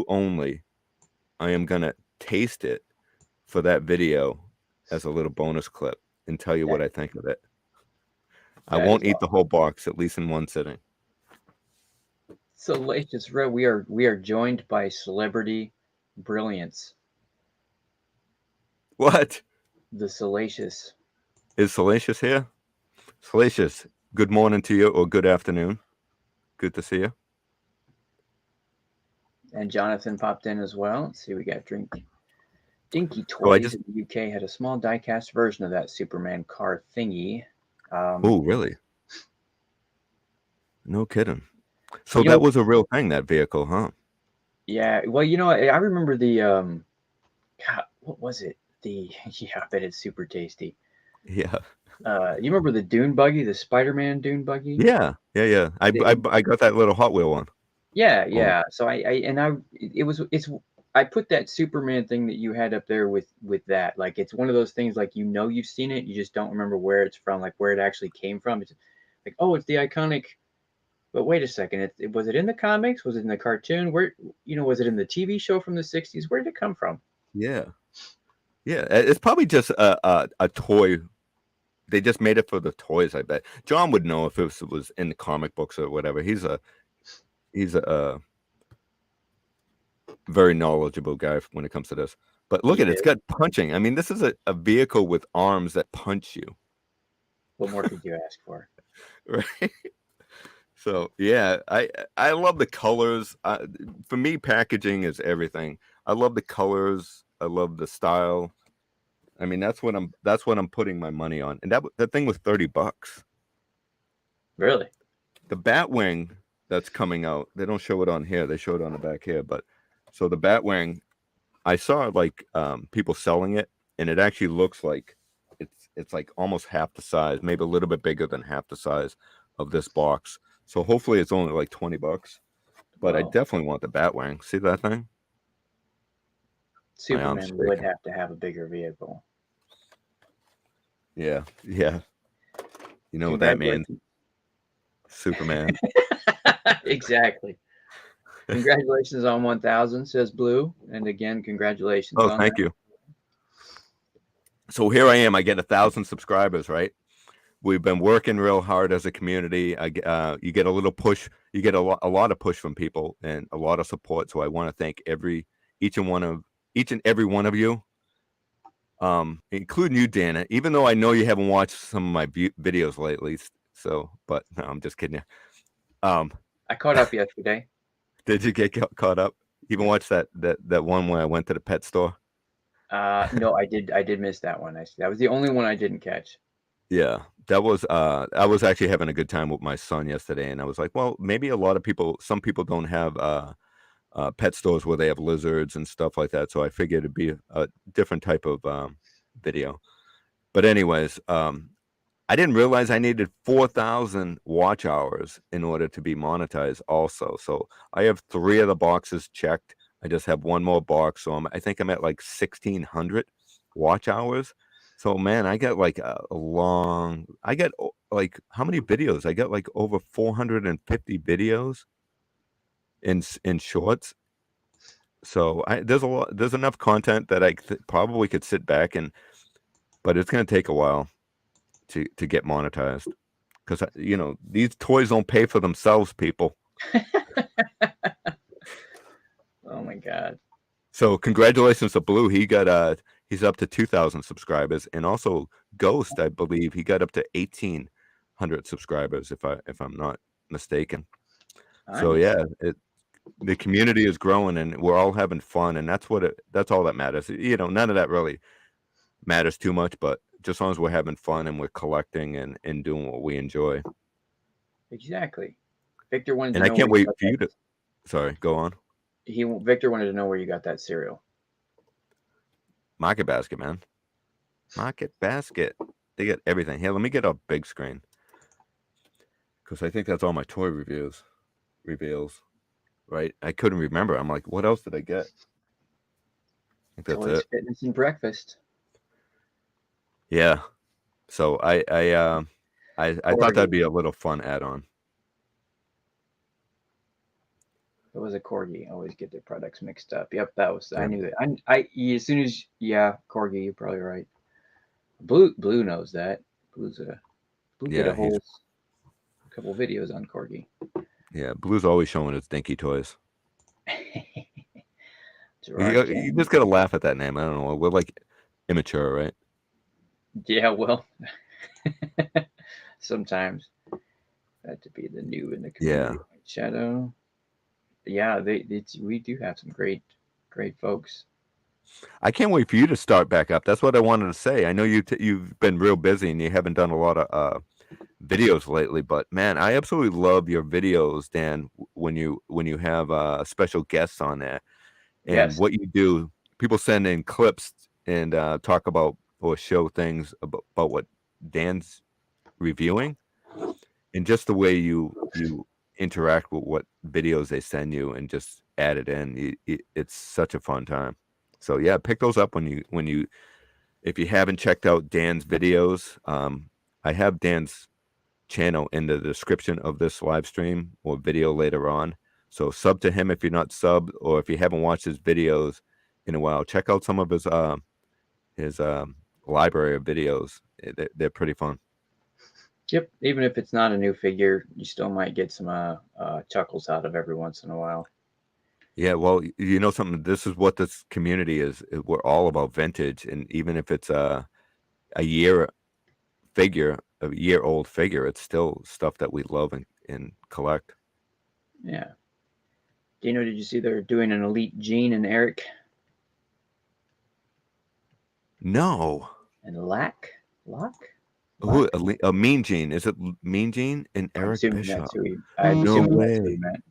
only, I am gonna taste it for that video as a little bonus clip and tell you what I think of it. I That won't is eat the whole box, at least in one sitting. Salacious Red. We are joined by celebrity brilliance. What? The Salacious. Is Salacious here? Salacious, good morning to you, or good afternoon. Good to see you. And Jonathan popped in as well. Let's see, we got Dinky Oh, I Toys in the UK had a small die-cast version of that Superman car thingy. Oh, really? No kidding. So You that know- was a real thing, that vehicle, huh? Yeah, well, I remember the God, what was it? Yeah, I bet it's super tasty. Yeah. You remember the dune buggy, the Spider-Man dune buggy? Yeah. I got that little Hot Wheel one. Yeah. So I put that Superman thing that you had up there with that. Like, it's one of those things, like, you've seen it, you just don't remember where it's from, like where it actually came from. It's like, oh, it's the iconic. But wait a second, was it in the comics? Was it in the cartoon? Where, was it in the TV show from the 60s? Where did it come from? Yeah. It's probably just a toy. They just made it for the toys, I bet. John would know if it was in the comic books or whatever. He's a very knowledgeable guy when it comes to this. But look at it, it's got punching. I mean, this is a vehicle with arms that punch you. What more could you ask for? Right? So yeah, I love the colors. For me, packaging is everything. I love the colors. I love the style. I mean, that's what I'm putting my money on. And that thing was $30. Really? The Batwing that's coming out, they don't show it on here. They show it on the back here. But so the Batwing, I saw like people selling it, and it actually looks like it's like almost half the size, maybe a little bit bigger than half the size of this box. So hopefully it's only like $20. But I definitely want the Batwing. See that thing? Superman would have to have a bigger vehicle. Yeah. You know what that means? Superman. Exactly. Congratulations on 1,000, says Blue. And again, congratulations. Oh, thank you. So here I am. I get 1,000 subscribers, right? We've been working real hard as a community. You get a little push. You get a lot of push from people and a lot of support. So I want to thank each and every one of you, including you, Dana. Even though I know you haven't watched some of my videos lately. So, but no, I'm just kidding you. I caught up yesterday. Did you get caught up? You even watched that one where I went to the pet store? No, I did miss that one. That was the only one I didn't catch. Yeah, that was I was actually having a good time with my son yesterday, and I was like, well, maybe some people don't have pet stores where they have lizards and stuff like that. So I figured it'd be a different type of video. But anyways, I didn't realize I needed 4,000 watch hours in order to be monetized also. So I have 3 of the boxes checked. I just have one more box. So I think I'm at like 1,600 watch hours. So man, I get like I get like, how many videos? I got like over 450 videos in shorts. So there's enough content that I probably could sit back but it's going to take a while to get monetized, because these toys don't pay for themselves, people. Oh my God. So congratulations to Blue. He got he's up to 2,000 subscribers, and also Ghost, I believe he got up to 1,800 subscribers if I'm not mistaken. So Nice. yeah, the community is growing and we're all having fun, and that's all that matters. You know, none of that really matters too much, but just as long as we're having fun and we're collecting and doing what we enjoy. Exactly. Victor wanted to And I know where can't you wait got for you that. to sorry, go on. Victor wanted to know where you got that cereal. Market Basket, man. Market Basket. They get everything. Here, let me get a big screen. Because I think that's all my toy reveals. Right? I couldn't remember. I'm like, what else did I get? I think that's Toys, it. fitness, and breakfast. Yeah. So I thought that'd be a little fun add-on. It was a corgi. I always get their products mixed up. Yep, that was. I Yeah. knew that. I as soon as corgi, you're probably right. Blue knows that. Blue did Yeah, a whole couple videos on corgi. yeah. Blue's always showing his dinky toys. Gerard You King. just gotta laugh at that name. I don't know. We're like immature, right? Yeah, well, sometimes that to be the new in the community. Yeah. White Shadow. Yeah, we do have some great folks. I can't wait for you to start back up. That's what I wanted to say. I know you've been real busy and you haven't done a lot of videos lately, but man, I absolutely love your videos, Dan. When you have special guests on there and Yes. what you do, people send in clips and talk about or show things about what Dan's reviewing, and just the way you interact with what videos they send you and just add it in. It's such a fun time. So yeah, pick those up when you if you haven't checked out Dan's videos. I have Dan's channel in the description of this live stream or video later on. So sub to him if you're not subbed, or if you haven't watched his videos in a while, check out some of his library of videos. They're pretty fun. Yep. Even if it's not a new figure, you still might get some chuckles out of every once in a while. Yeah, well, you know something. This is what this community is. We're all about vintage, and even if it's a year figure, a year old figure, it's still stuff that we love and collect. Yeah. Dino, did you see they're doing an Elite Gene and Eric No, and Lock? who a Mean Gene? Is it Mean Gene and I'm Eric assuming Bishop? that's who I'm No assuming that's who he way. meant.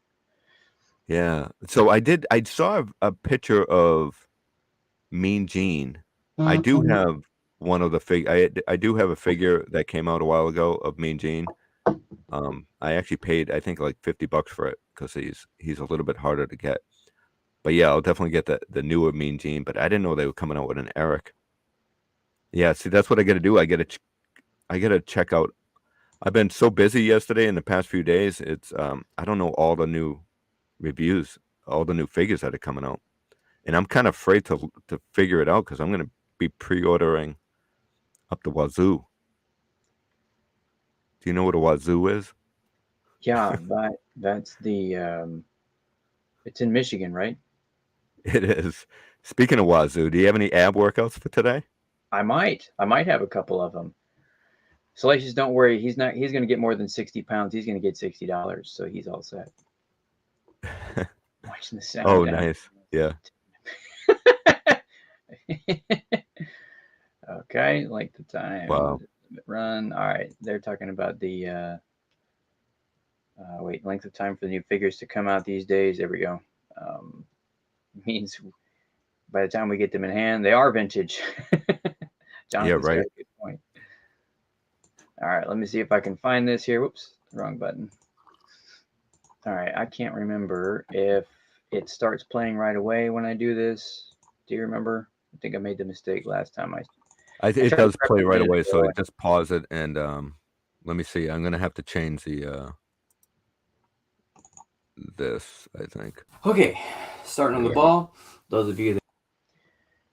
Yeah. So I saw a picture of Mean Gene. I do have one of the I do have a figure that came out a while ago of Mean Gene. I actually paid, I think, like $50 for it because he's a little bit harder to get. But yeah, I'll definitely get the newer Mean Gene. But I didn't know they were coming out with an Eric. Yeah, see, that's what I got to do. I got to check out. I've been so busy yesterday and the past few days. It's I don't know all the new reviews, all the new figures that are coming out, and I'm kind of afraid to figure it out because I'm going to be pre-ordering up the wazoo. Do you know what a wazoo is? Yeah, that's the it's in Michigan, right? It is. Speaking of wazoo, do you have any ab workouts for today? I might have a couple of them. Salacious, don't worry. He's going to get more than 60 pounds. He's going to get $60. So he's all set. Watching the sound. Oh, down. nice. Yeah. Okay, like the time. Wow. Run. All right. They're talking about the length of time for the new figures to come out these days. There we go. Means by the time we get them in hand, they are vintage. Jonathan's got a good point. All right, let me see if I can find this here. Whoops, wrong button. All right, I can't remember if it starts playing right away when I do this. Do you remember? I think I made the mistake last time. It does play right away, so I just pause it and let me see. I'm gonna have to change the this, I think. Okay, starting on the ball. Those of you that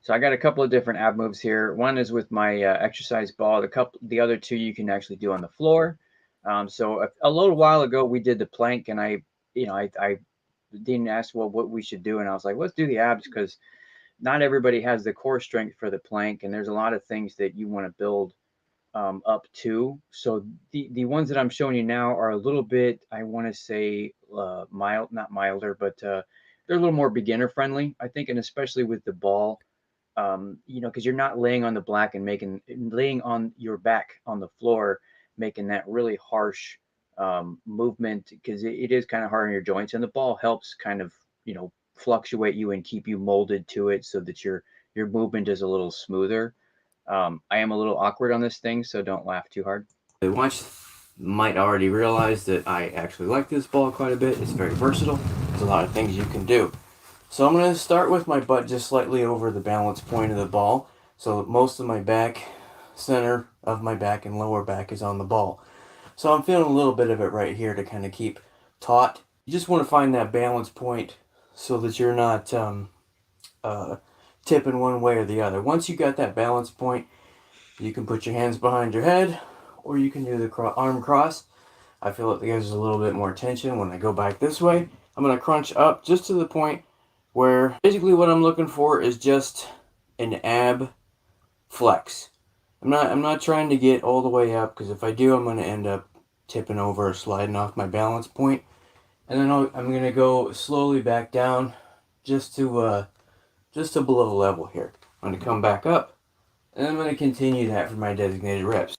So I got a couple of different ab moves here. One is with my exercise ball. The other two you can actually do on the floor. So a little while ago we did the plank, and I Dean asked, well, what we should do, and I was like, let's do the abs, because not everybody has the core strength for the plank, and there's a lot of things that you want to build up to. So the ones that I'm showing you now are a little bit, I want to say, mild, not milder, but they're a little more beginner friendly, I think, and especially with the ball, because you're not laying on the black and laying on your back on the floor, making that really harsh movement, because it is kind of hard on your joints, and the ball helps kind of fluctuate you and keep you molded to it so that your movement is a little smoother. I am a little awkward on this thing, so don't laugh too hard. They might already realize that I actually like this ball quite a bit. It's very versatile. There's a lot of things you can do. So I'm going to start with my butt just slightly over the balance point of the ball. So most of my back, center of my back and lower back is on the ball. So I'm feeling a little bit of it right here to kind of keep taut. You just want to find that balance point so that you're not tipping one way or the other. Once you got that balance point, you can put your hands behind your head, or you can do the arm cross. I feel like there's a little bit more tension when I go back this way. I'm going to crunch up just to the point where basically what I'm looking for is just an ab flex. I'm not trying to get all the way up, because if I do, I'm going to end up tipping over or sliding off my balance point. And then I'm going to go slowly back down just to below level here. I'm going to come back up, and I'm going to continue that for my designated reps.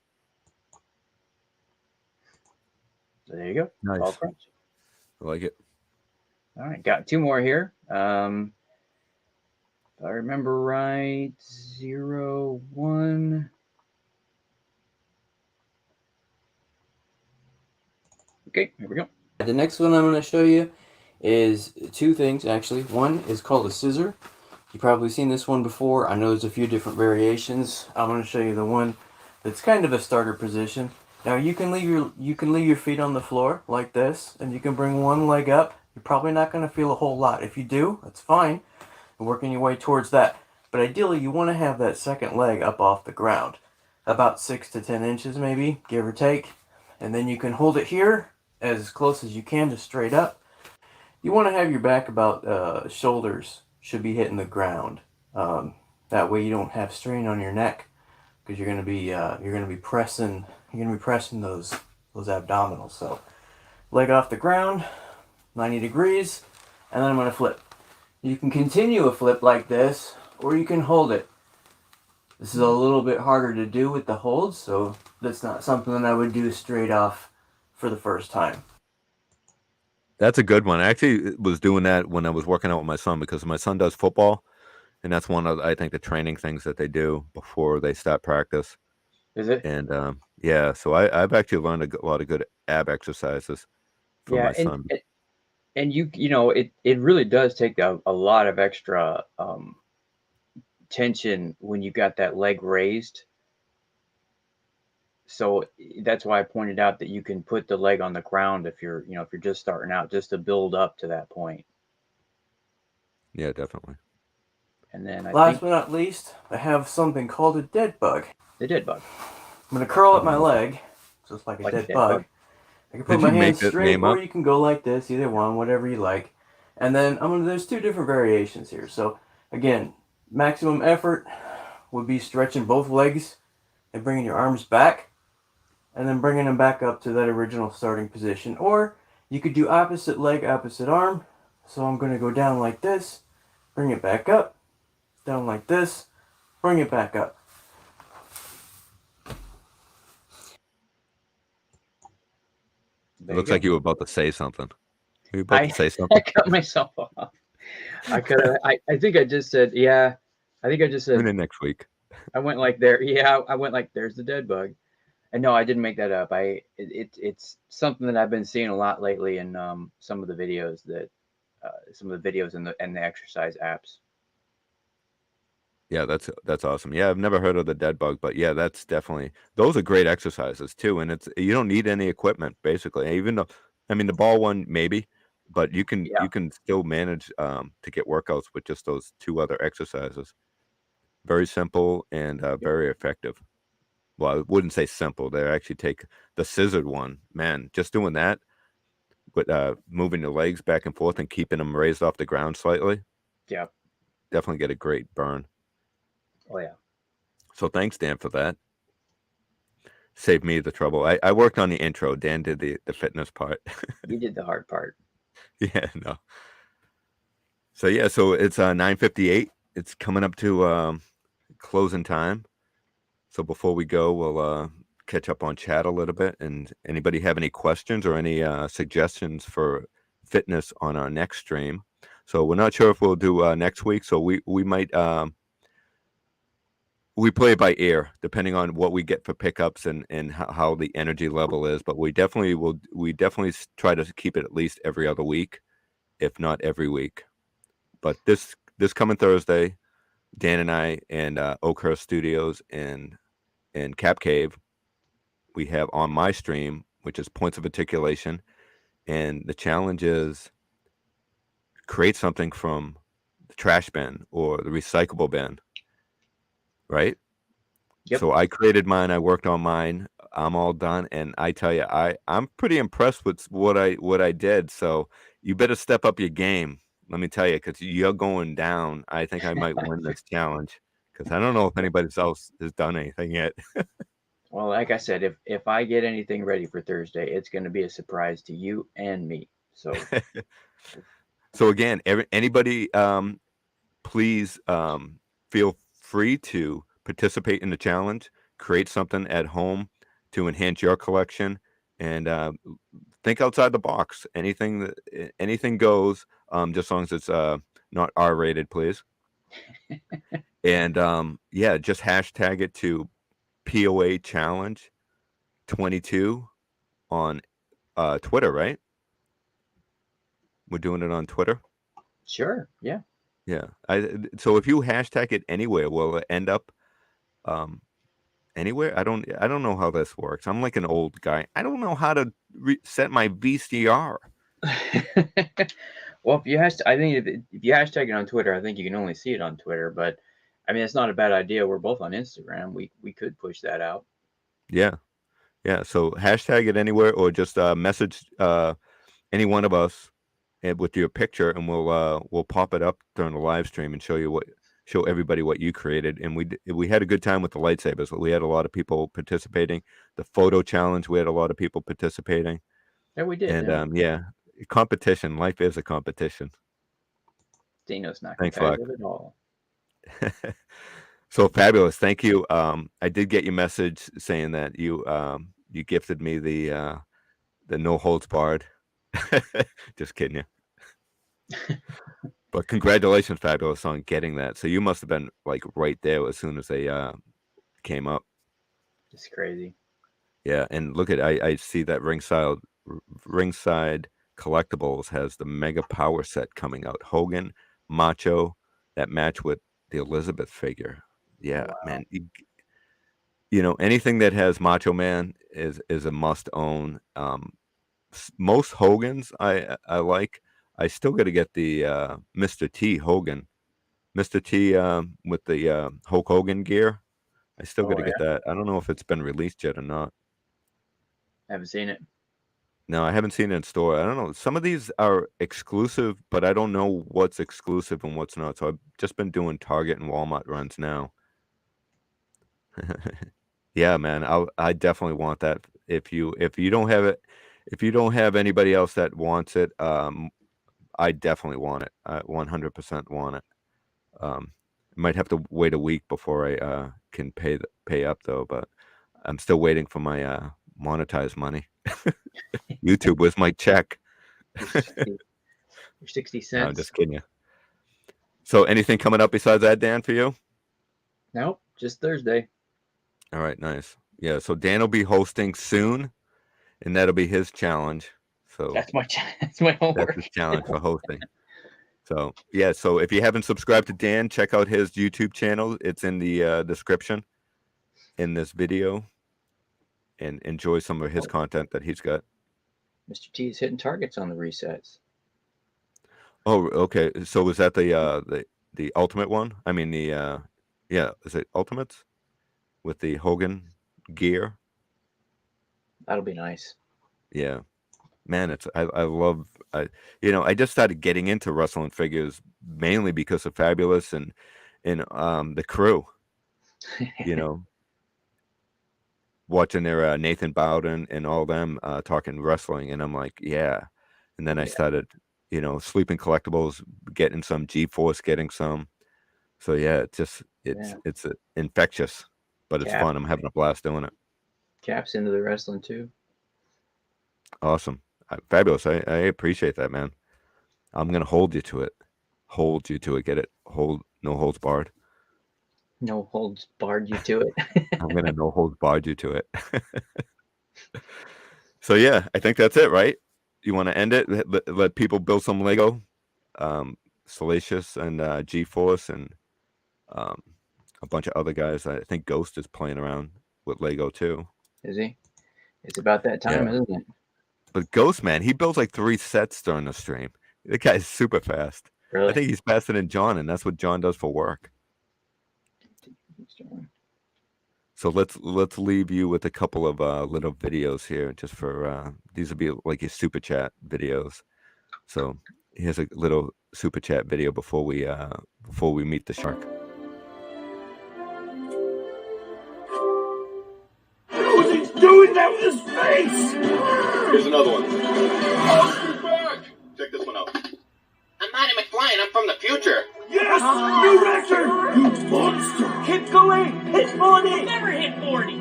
So there you go. Nice. Ball crunch. I like it. All right, got two more here. If I remember right, 0, 1. Okay, here we go. The next one I'm going to show you is two things, actually. One is called a scissor. You've probably seen this one before. I know there's a few different variations. I'm going to show you the one that's kind of a starter position. Now you can leave your feet on the floor like this, and you can bring one leg up. You're probably not going to feel a whole lot. If you do, that's fine. You're working your way towards that. But ideally, you want to have that second leg up off the ground, about 6 to 10 inches maybe, give or take. And then you can hold it here as close as you can, just straight up. You want to have your back about shoulders should be hitting the ground. That way you don't have strain on your neck, because you're going to be pressing those abdominals. So leg off the ground, 90 degrees, and then I'm going to flip. You can continue a flip like this, or you can hold it. This is a little bit harder to do with the hold, so that's not something that I would do straight off for the first time. That's a good one. I actually was doing that when I was working out with my son, because my son does football, and that's one of, I think, the training things that they do before they start practice. Is it? And yeah, so I've actually learned a lot of good ab exercises from my son. And it really does take a lot of extra tension when you got that leg raised. So that's why I pointed out that you can put the leg on the ground if you're just starting out, just to build up to that point. Yeah, definitely. And then last but not least, I have something called a dead bug. The dead bug. I'm going to curl up my leg, so it's like a dead bug. I can put my hands straight, or you can go like this, either one, whatever you like. And then there's two different variations here. So again, maximum effort would be stretching both legs and bringing your arms back, and then bringing them back up to that original starting position. Or you could do opposite leg, opposite arm. So I'm going to go down like this, bring it back up, down like this, bring it back up. It looks like you were about to say something. Were you about to say something? I cut myself off. I think I just said, yeah. I think I just said. Tune in next week. I went like there. Yeah, I went like, there's the dead bug. And no, I didn't make that up. It's something that I've been seeing a lot lately in some of the videos and the exercise apps. Yeah, that's awesome. Yeah, I've never heard of the dead bug, but yeah, that's definitely, those are great exercises too. And you don't need any equipment basically. Even though, I mean, the ball one maybe, but you can still manage to get workouts with just those two other exercises. Very simple and very effective. Well, I wouldn't say simple. They actually take the scissored one. Man, just doing that with moving the legs back and forth and keeping them raised off the ground slightly. Yeah. Definitely get a great burn. Oh yeah. So thanks, Dan, for that. Saved me the trouble. I worked on the intro. Dan did the fitness part. You did the hard part. Yeah, no. So yeah, so it's 9:58. It's coming up to closing time. So before we go, we'll catch up on chat a little bit. And anybody have any questions or any suggestions for fitness on our next stream? So we're not sure if we'll do next week. So we might we play it by ear, depending on what we get for pickups and how the energy level is. But we definitely try to keep it at least every other week, if not every week. But this coming Thursday, Dan and I and Oakhurst Studios and Cap Cave, we have on my stream, which is points of articulation, and the challenge is create something from the trash bin or the recyclable bin, right? Yep. So I created mine. I worked on mine. I'm all done, and I tell you, I'm pretty impressed with what I did. So you better step up your game. Let me tell you, because you're going down. I think I might win this challenge because I don't know if anybody else has done anything yet. Well, like I said, if I get anything ready for Thursday, it's going to be a surprise to you and me. So, so again, anybody, please feel free to participate in the challenge. Create something at home to enhance your collection, and think outside the box. Anything goes. Just as long as it's not R-rated, please. And yeah, just hashtag it to POA Challenge 22 on Twitter, right? We're doing it on Twitter. sure. Yeah. Yeah. So if you hashtag it anywhere, will it end up anywhere? I don't know how this works. I'm like an old guy. I don't know how to set my VCR. Well, I think if you hashtag it on Twitter, I think you can only see it on Twitter. But I mean, it's not a bad idea. We're both on Instagram. We could push that out. Yeah. Yeah. So hashtag it anywhere, or just message any one of us with your picture, and we'll pop it up during the live stream and show everybody what you created. And we had a good time with the lightsabers. We had a lot of people participating. The photo challenge, we had a lot of people participating. Yeah, we did. And yeah, competition. Life is a competition. Dino's not Thanks, competitive at all. So fabulous. Thank you. I did get your message saying that you gifted me the no holds barred. Just kidding you. But congratulations, Fabulous, on getting that. So you must have been like right there as soon as they came up. It's crazy. Yeah, and look at I see that Ringside Collectibles has the Mega Power set coming out. Hogan, Macho, that match with the Elizabeth figure. Yeah, Wow. man. You know, anything that has Macho Man is a must own. Most Hogans I like. I still got to get the Mr. T Hogan, Mr. T with the Hulk Hogan gear. I still got to get that. I don't know if it's been released yet or not. I haven't seen it. No, I haven't seen it in store. I don't know. Some of these are exclusive, but I don't know what's exclusive and what's not. So I've just been doing Target and Walmart runs now. Yeah, man. I definitely want that. If you don't have it, if you don't have anybody else that wants it, I definitely want it. I 100% want it. Might have to wait a week before I can pay up though, but I'm still waiting for my monetized money. YouTube was my check. Your 60 cents. No, I'm just kidding you. So anything coming up besides that, Dan, for you? Nope, just Thursday. All right, nice. Yeah, so Dan will be hosting soon, and that'll be his challenge. So That's my homework. that's his challenge for hosting. So yeah, so if you haven't subscribed to Dan, check out his YouTube channel. It's in the description in this video, and enjoy some of his content that he's got. Mr. T is hitting targets on the resets. Oh, okay. So was that the ultimate one? I mean the yeah, is it Ultimates with the Hogan gear? That'll be nice. Yeah. man, I love I just started getting into wrestling figures mainly because of Fabulous and the crew, you know, watching their Nathan Bowden and all them talking wrestling, and I'm like, yeah. And then I started, Sleeping Collectibles, getting some G-Force, getting some. So yeah, it's infectious, but it's fun. I'm having a blast doing it. Cap's into the wrestling too. Awesome. Fabulous. I appreciate that, man. I'm going to hold you to it. Hold you to it. Get it? No holds barred. No holds barred you to it. I'm going to no holds barred you to it. So yeah, I think that's it, right? You want to end it? Let people build some Lego. Salacious and G-Force and a bunch of other guys. I think Ghost is playing around with Lego too. Is he? It's about that time, isn't it? But Ghost, man, he builds like 3 sets during the stream. The guy's super fast. Really? I think he's faster than John, and that's what John does for work. So let's leave you with a couple of little videos here, just for these will be like your super chat videos. So here's a little super chat video before we meet the shark. He's doing that with his face! Here's another one. Oh, back! Check this one out. I'm Marty McFly and I'm from the future. Yes! New record! You monster! Keep going! Hit 40! Never hit 40!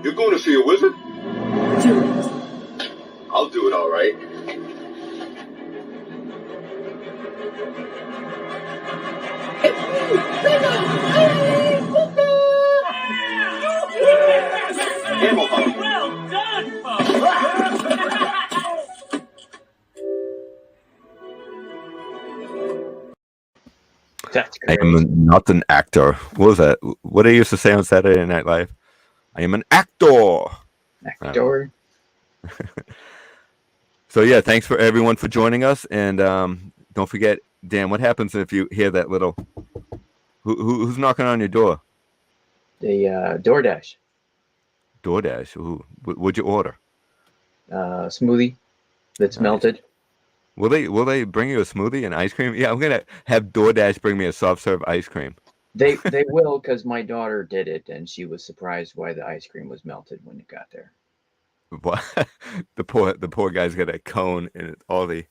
You're going to see a wizard? Do it! I'll do it all right. Well done, folks! That's I great. am not an actor. What was that? What I used to say on Saturday Night Live? I am an actor. Actor. So yeah, thanks for everyone for joining us, and don't forget, Dan. What happens if you hear that little? Who's knocking on your door? The DoorDash. DoorDash. Ooh, what'd you order? Smoothie that's melted. Will they bring you a smoothie and ice cream? Yeah, I'm gonna have DoorDash bring me a soft serve ice cream. They will, because my daughter did it and she was surprised why the ice cream was melted when it got there. What? The poor guy's got a cone and all the.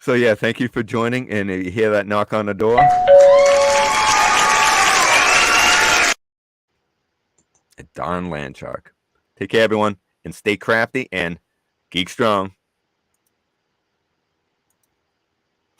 So yeah, thank you for joining. And if you hear that knock on the door, a darn land shark. Take care, everyone, and stay crafty and geek strong.